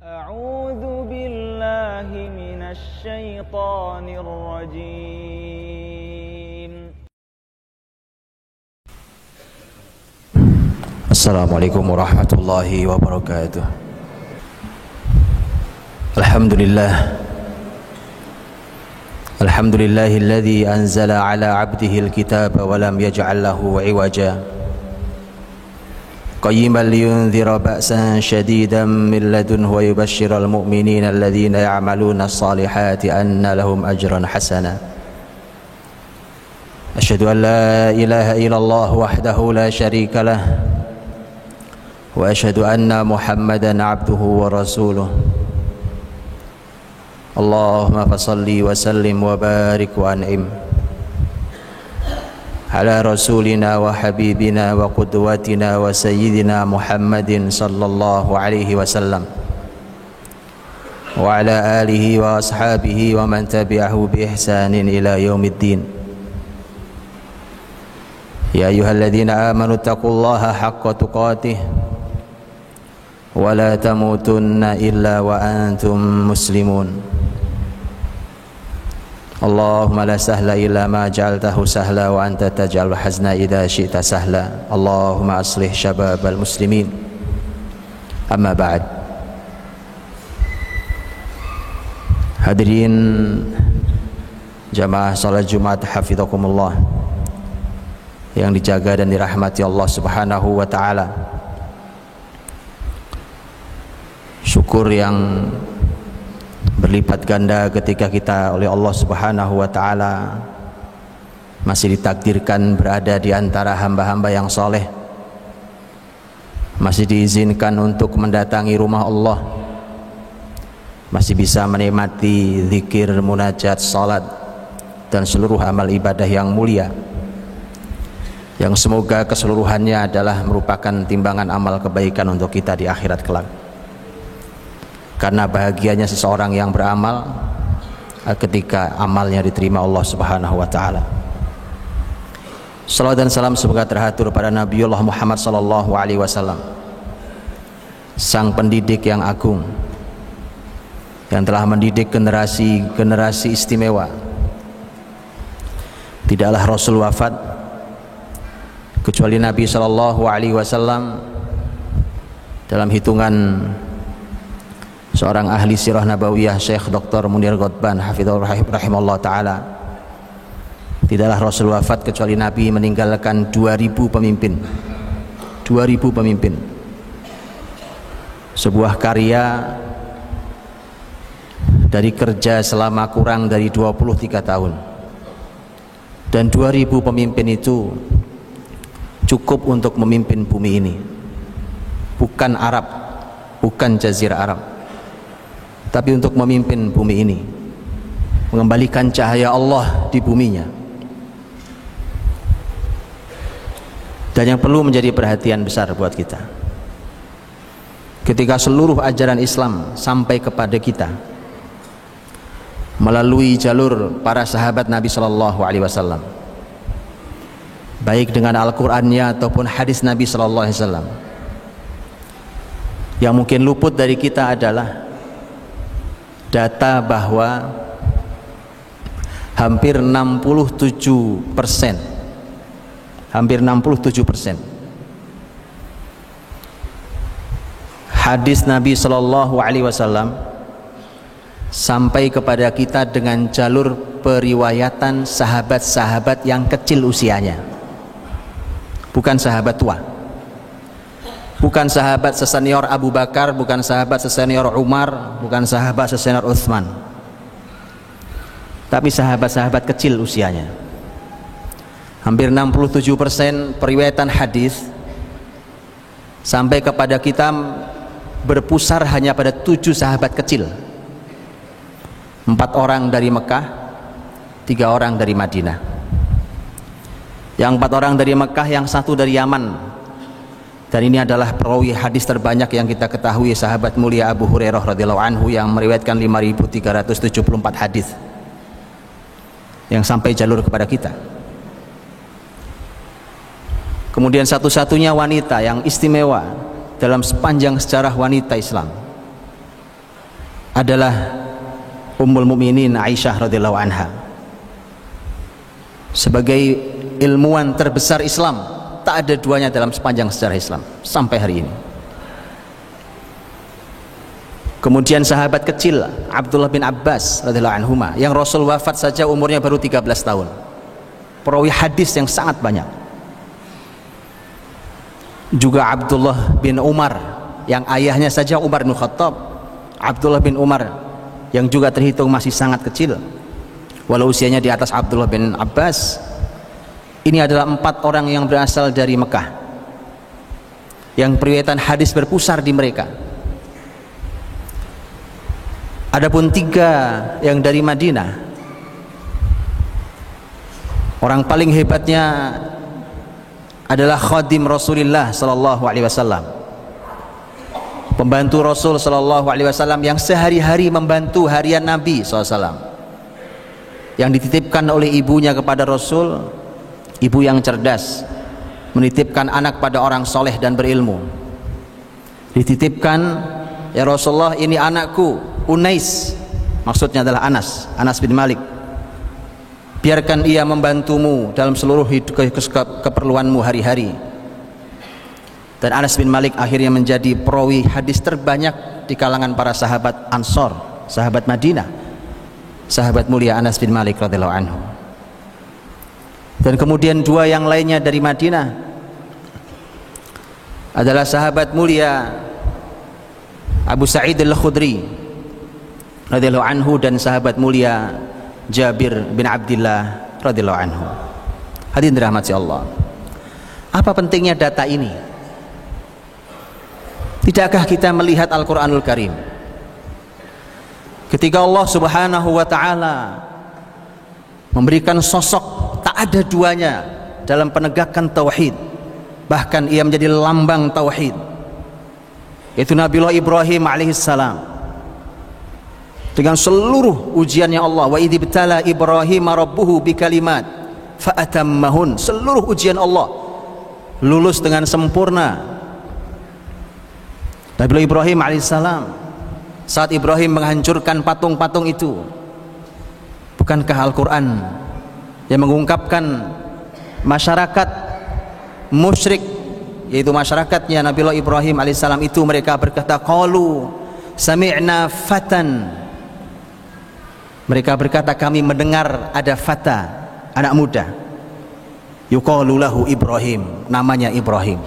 أعوذ بالله من الشيطان الرجيم. Assalamualaikum warahmatullahi wabarakatuh. Alhamdulillahilladzi anzala ala abdihi alkitaba wa lam yaj'al lahu 'iwaja qayyiman liyunzira ba'san shadidan min ladunhu wa yubashshiral mu'minina alladhina ya'maluna as-salihati anna lahum ajran hasana. Asyhadu an la ilaha illallah wahdahu la syarika lah wa asyhadu anna Muhammadan 'abduhu wa rasuluh. Allahumma fassalli wa sallim wa barik wa an'im ala rasulina wa habibina wa qudwatina wa sayyidina Muhammadin sallallahu alaihi wasallam wa ala alihi wa ashabihi wa man tabi'ahu bi ihsanin ila yaumiddin. Ya ayyuhalladzina amanu taqullaha haqqa tuqatih wa la tamutunna illa wa antum muslimun. Allahumma la sahla illa ma ja'altahu sahla wa anta taj'alul hazna idza syi'ta sahla. Allahumma aslih syababal muslimin. Amma ba'd. Hadirin jamaah salat Jumat hafizakumullah yang dijaga dan dirahmati Allah Subhanahu wa taala. Syukur yang berlipat ganda ketika kita oleh Allah Subhanahu wa taala masih ditakdirkan berada di antara hamba-hamba yang soleh, masih diizinkan untuk mendatangi rumah Allah, masih bisa menikmati zikir, munajat, salat dan seluruh amal ibadah yang mulia, yang semoga keseluruhannya adalah merupakan timbangan amal kebaikan untuk kita di akhirat kelak. Karena bahagianya seseorang yang beramal ketika amalnya diterima Allah Subhanahu wa taala. Salawat dan salam semoga terhatur pada Nabiullah Muhammad sallallahu alaihi wasallam, sang pendidik yang agung yang telah mendidik generasi istimewa. Tidaklah Rasul wafat kecuali Nabi sallallahu alaihi wasallam dalam hitungan seorang ahli sirah nabawiyah Syekh Dr. Munir Ghotban hafizahullah rahimahullah taala. Tidaklah Rasul wafat kecuali Nabi meninggalkan 2000 pemimpin. 2000 pemimpin. Sebuah karya dari kerja selama kurang dari 23 tahun. Dan 2000 pemimpin itu cukup untuk memimpin bumi ini. Bukan Arab, bukan Jazirah Arab, tapi untuk memimpin bumi ini, mengembalikan cahaya Allah di buminya. Dan yang perlu menjadi perhatian besar buat kita, ketika seluruh ajaran Islam sampai kepada kita melalui jalur para sahabat Nabi Sallallahu Alaihi Wasallam, baik dengan Al-Qur'annya ataupun hadis Nabi Sallallahu Alaihi Wasallam, yang mungkin luput dari kita adalah data bahwa hampir 67% hadis Nabi Sallallahu Alaihi Wasallam sampai kepada kita dengan jalur periwayatan sahabat-sahabat yang kecil usianya, bukan sahabat tua, bukan sahabat sesenior Abu Bakar, bukan sahabat sesenior Umar, bukan sahabat sesenior Utsman, tapi sahabat-sahabat kecil usianya. Hampir 67% periwayatan hadis sampai kepada kita berpusar hanya pada 7 sahabat kecil. 4 orang dari Mekah, 3 orang dari Madinah. Yang 4 orang dari Mekah, yang 1 dari Yaman. Dan ini adalah perawi hadis terbanyak yang kita ketahui, sahabat mulia Abu Hurairah radhiyallahu anhu yang meriwayatkan 5.374 hadis yang sampai jalur kepada kita. Kemudian satu-satunya wanita yang istimewa dalam sepanjang sejarah wanita Islam, adalah Ummul Mukminin Aisyah radhiyallahu anha. Sebagai ilmuwan terbesar Islam, tak ada duanya dalam sepanjang sejarah Islam sampai hari ini. Kemudian sahabat kecil Abdullah bin Abbas radhiyallahu anhuma, yang Rasul wafat saja umurnya baru 13 tahun. Perawi hadis yang sangat banyak. Juga Abdullah bin Umar, yang ayahnya saja Umar bin Khattab. Abdullah bin Umar yang juga terhitung masih sangat kecil, walau usianya di atas Abdullah bin Abbas. Ini adalah 4 orang yang berasal dari Mekah, yang periwayatan hadis berpusar di mereka. Adapun 3 yang dari Madinah, orang paling hebatnya adalah khadim Rasulullah sallallahu alaihi wasallam, pembantu Rasul sallallahu alaihi wasallam yang sehari-hari membantu harian Nabi SAW, yang dititipkan oleh ibunya kepada Rasul, ibu yang cerdas, menitipkan anak pada orang soleh dan berilmu. Dititipkan, ya Rasulullah, ini anakku Unais, maksudnya adalah Anas bin Malik, biarkan ia membantumu dalam seluruh keperluanmu hari-hari. Dan Anas bin Malik akhirnya menjadi perawi hadis terbanyak di kalangan para sahabat Ansor, sahabat Madinah, sahabat mulia Anas bin Malik radhiyallahu anhu. Dan kemudian 2 yang lainnya dari Madinah adalah sahabat mulia Abu Sa'id al-Khudri radhiyallahu anhu dan sahabat mulia Jabir bin Abdullah radhiyallahu anhu. Hadirin dirahmati Allah, apa pentingnya data ini? Tidakkah kita melihat Al-Quranul Karim ketika Allah subhanahu wa ta'ala memberikan sosok tak ada duanya dalam penegakan tauhid, bahkan ia menjadi lambang tauhid, yaitu Nabiullah Ibrahim alaihissalam, dengan seluruh ujiannya Allah. Wa idzibtala Ibrahim rabbuhu bikalimat fa'atammahun, seluruh ujian Allah lulus dengan sempurna. Nabi Ibrahim alaihissalam, saat Ibrahim menghancurkan patung-patung itu, bukankah Al-Quran yang mengungkapkan masyarakat musyrik, yaitu masyarakatnya Nabi Ibrahim alaihissalam itu, mereka berkata qalu sami'na fatan, mereka berkata kami mendengar ada fata, anak muda, yuqalu lahu Ibrahim, namanya Ibrahim.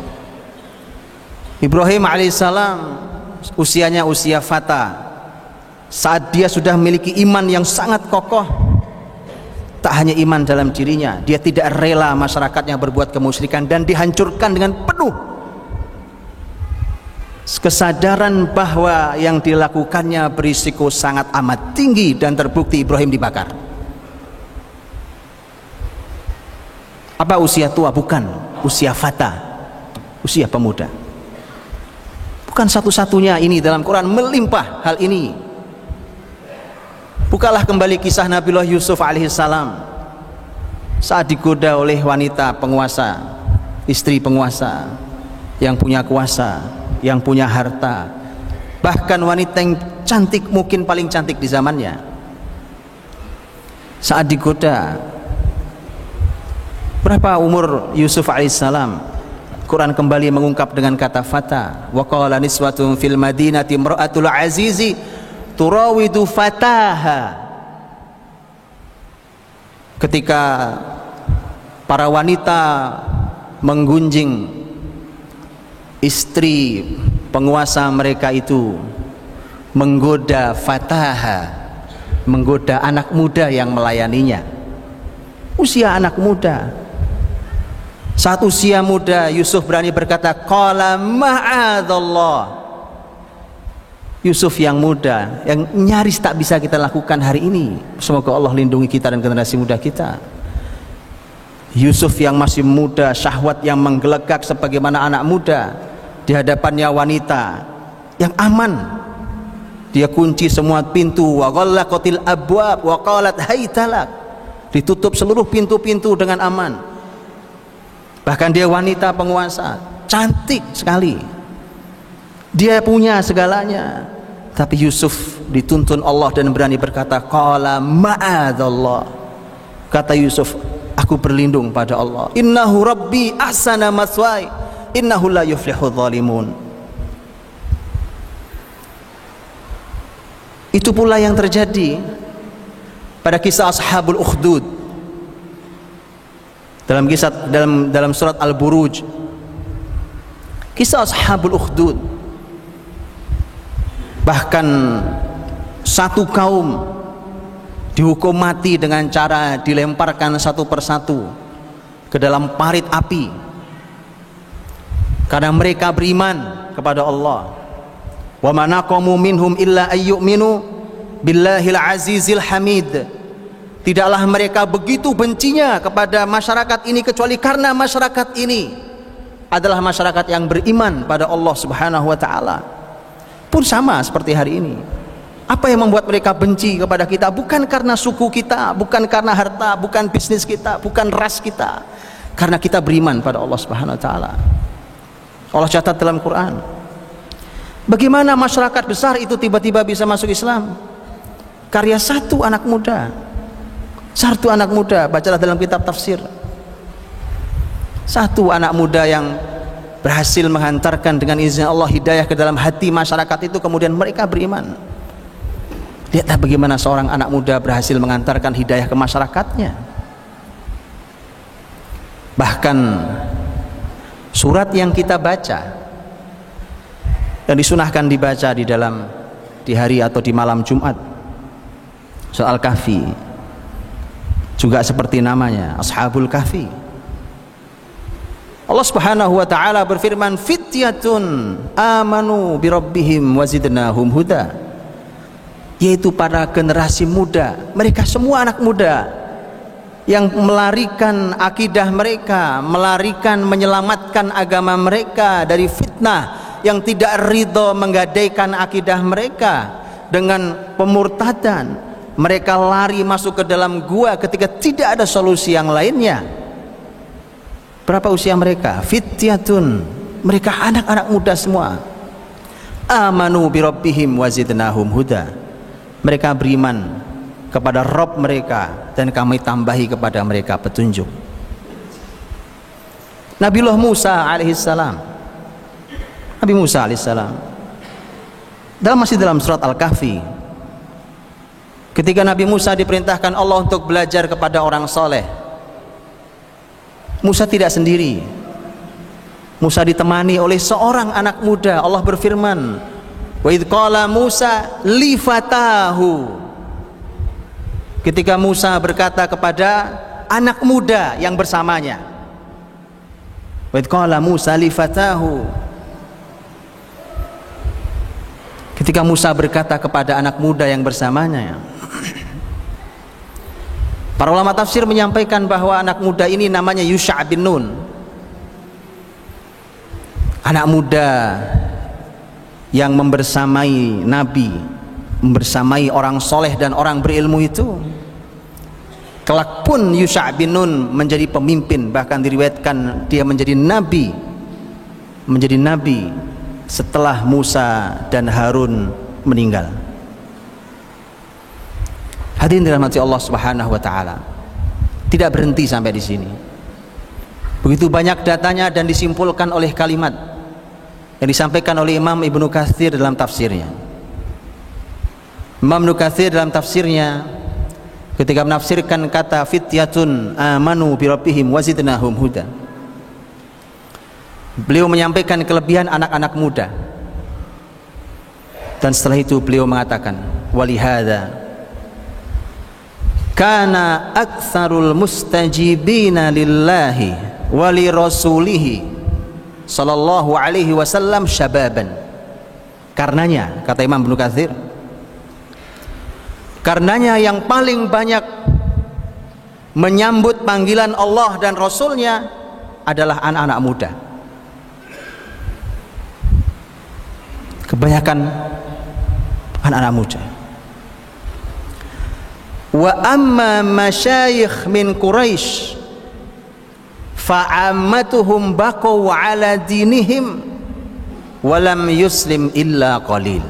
Ibrahim alaihissalam usianya usia fata, saat dia sudah memiliki iman yang sangat kokoh. Tak hanya iman dalam dirinya, dia tidak rela masyarakatnya berbuat kemusyrikan dan dihancurkan dengan penuh kesadaran bahwa yang dilakukannya berisiko sangat amat tinggi, dan terbukti Ibrahim dibakar. Apa usia tua? Bukan, usia fata, usia pemuda. Bukan satu-satunya ini dalam Quran melimpah hal ini. Bukalah kembali kisah Nabiullah Yusuf alaihissalam saat digoda oleh wanita penguasa, istri penguasa yang punya kuasa, yang punya harta, bahkan wanita yang cantik, mungkin paling cantik di zamannya. Saat digoda, berapa umur Yusuf alaihissalam? Quran kembali mengungkap dengan kata fata. Wa qala niswatun fil madinati imra'atul azizi turawidu fataha. Ketika para wanita menggunjing istri penguasa mereka itu, menggoda fataha, menggoda anak muda yang melayaninya. Usia anak muda. Saat usia muda, Yusuf berani berkata qala ma'adallah. Yusuf yang muda, yang nyaris tak bisa kita lakukan hari ini, semoga Allah lindungi kita dan generasi muda kita. Yusuf yang masih muda, syahwat yang menggelegak sebagaimana anak muda, di hadapannya wanita yang aman, dia kunci semua pintu, wa ghallaqatil abwab wa qalat haytalak, ditutup seluruh pintu-pintu dengan aman. Bahkan dia wanita penguasa, cantik sekali, dia punya segalanya, Tapi Yusuf dituntun Allah dan berani berkata, qala ma'adzallah. Kata Yusuf, aku berlindung pada Allah. Innahu rabbi ahsana mathwaya, innahu la yuflihudz zalimun. Itu pula yang terjadi pada kisah Ashabul Ukhdud. Dalam surat Al-Buruj, kisah Ashabul Ukhdud, bahkan satu kaum dihukum mati dengan cara dilemparkan satu persatu ke dalam parit api karena mereka beriman kepada Allah. Wa ma naqamu minhum illa ayyuminu billahil azizil hamid. Tidaklah mereka begitu bencinya kepada masyarakat ini kecuali karena masyarakat ini adalah masyarakat yang beriman pada Allah Subhanahu wa taala. Pun sama seperti hari ini. Apa yang membuat mereka benci kepada kita? Bukan karena suku kita, bukan karena harta, bukan bisnis kita, bukan ras kita. Karena kita beriman pada Allah Subhanahu wa taala. Allah catat dalam Quran. Bagaimana masyarakat besar itu tiba-tiba bisa masuk Islam? Karya satu anak muda. Satu anak muda, bacalah dalam kitab tafsir. Satu anak muda yang berhasil menghantarkan dengan izin Allah hidayah ke dalam hati masyarakat itu, kemudian mereka beriman. Lihatlah bagaimana seorang anak muda berhasil mengantarkan hidayah ke masyarakatnya. Bahkan surat yang kita baca, yang disunahkan dibaca di hari atau di malam Jumat, soal Kahfi, juga seperti namanya, Ashabul Kahfi. Allah Subhanahu wa taala berfirman, fityatun amanu birabbihim wazidnahum huda. Yaitu para generasi muda, mereka semua anak muda yang melarikan akidah mereka, melarikan menyelamatkan agama mereka dari fitnah yang tidak ridho menggadaikan akidah mereka dengan pemurtadan. Mereka lari masuk ke dalam gua ketika tidak ada solusi yang lainnya. Berapa usia mereka? Fityatun, mereka anak-anak muda semua. Amanu birabbihim wazidnahum huda. Mereka beriman kepada Rabb mereka dan kami tambahi kepada mereka petunjuk. Nabiullah Musa alaihissalam. Nabi Musa alaihissalam. Masih dalam surat Al-Kahfi. Ketika Nabi Musa diperintahkan Allah untuk belajar kepada orang soleh, Musa tidak sendiri. Musa ditemani oleh seorang anak muda. Allah berfirman, wa idh qala Musa li fatahu. Ketika Musa berkata kepada anak muda yang bersamanya, wa idh qala Musa li fatahu. Ketika Musa berkata kepada anak muda yang bersamanya, para ulama tafsir menyampaikan bahwa anak muda ini namanya Yusha' bin Nun. Anak muda yang membersamai Nabi, membersamai orang soleh dan orang berilmu itu. Kelak pun Yusha' bin Nun menjadi pemimpin, bahkan diriwayatkan dia menjadi nabi setelah Musa dan Harun meninggal. Hadirin dirahmati Allah Subhanahu wa taala. Tidak berhenti sampai di sini. Begitu banyak datanya dan disimpulkan oleh kalimat yang disampaikan oleh Imam Ibnu Katsir dalam tafsirnya. Imam Ibnu Katsir dalam tafsirnya ketika menafsirkan kata fityatun amanu birabbihim wazidnahum huda, beliau menyampaikan kelebihan anak-anak muda. Dan setelah itu beliau mengatakan, walihada kana aktsarul mustajibina lillahi wa li rasulihi sallallahu alaihi wasallam syababan. Karenanya, kata Imam Ibnu Katsir, karenanya yang paling banyak menyambut panggilan Allah dan Rasulnya adalah anak-anak muda. Kebanyakan anak-anak muda. Wa amma masyayikh min Quraisy fa'ammatuhum baqaw ala dinihim wa lam yuslim illa qalil.